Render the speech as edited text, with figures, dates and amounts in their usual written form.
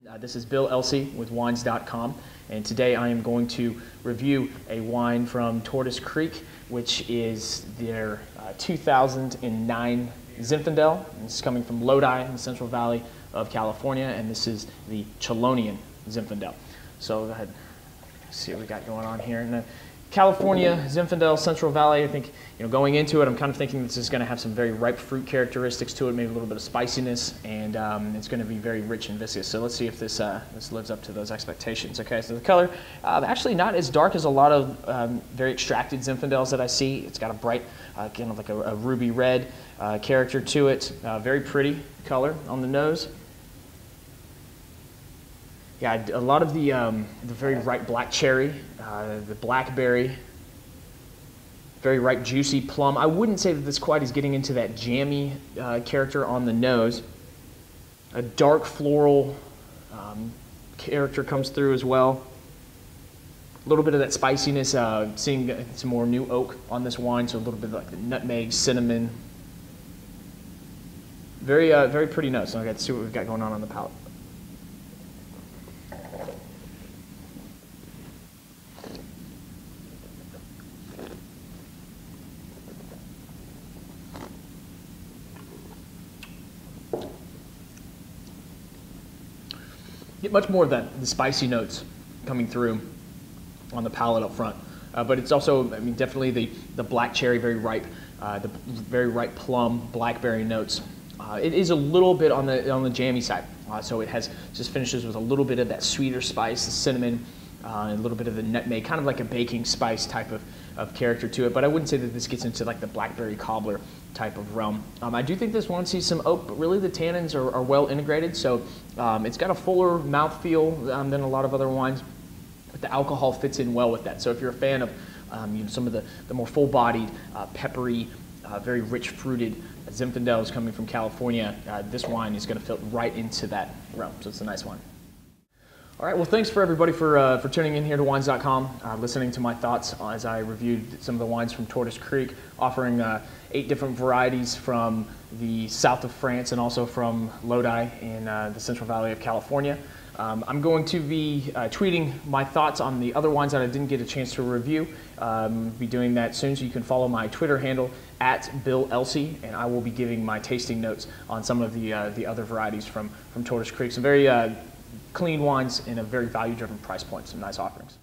This is Bill Elsey with Wines.com, and today I am going to review a wine from Tortoise Creek, which is their 2009 Zinfandel. This is coming from Lodi in the Central Valley of California, and this is the Chelonian Zinfandel. So go ahead, see what we got going on here. And California, Zinfandel, Central Valley, I think, going into it, I'm kind of thinking this is going to have some very ripe fruit characteristics to it, maybe a little bit of spiciness, and it's going to be very rich and viscous. So let's see if this lives up to those expectations. Okay, so the color, actually not as dark as a lot of very extracted Zinfandels that I see. It's got a bright, kind of like a ruby red character to it. Very pretty color on the nose. Yeah, a lot of the very ripe black cherry, the blackberry, very ripe juicy plum. I wouldn't say that this quite is getting into that jammy character on the nose. A dark floral character comes through as well. A little bit of that spiciness, seeing some more new oak on this wine, so a little bit like the nutmeg, cinnamon. Very, very pretty nose. So let's see what we've got going on the palate. Get much more of the spicy notes coming through on the palate up front, but it's also, I mean, definitely the black cherry, very ripe, the very ripe plum, blackberry notes. It is a little bit on the jammy side, so it just finishes with a little bit of that sweeter spice, the cinnamon, and a little bit of the nutmeg, kind of like a baking spice type of character to it. But I wouldn't say that this gets into like the blackberry cobbler type of realm. I do think this one sees some oak, but really the tannins are well integrated, so it's got a fuller mouthfeel than a lot of other wines, but the alcohol fits in well with that. So if you're a fan of some of the more full-bodied, peppery, very rich fruited Zinfandels coming from California, this wine is going to fit right into that realm, so it's a nice wine. All right, well, thanks for everybody for tuning in here to Wines.com, listening to my thoughts as I reviewed some of the wines from Tortoise Creek, offering 8 different varieties from the south of France and also from Lodi in the Central Valley of California. I'm going to be tweeting my thoughts on the other wines that I didn't get a chance to review. Be doing that soon, so you can follow my Twitter handle at Bill Elsey, and I will be giving my tasting notes on some of the other varieties from Tortoise Creek. Some very clean wines in a very value-driven price point, some nice offerings.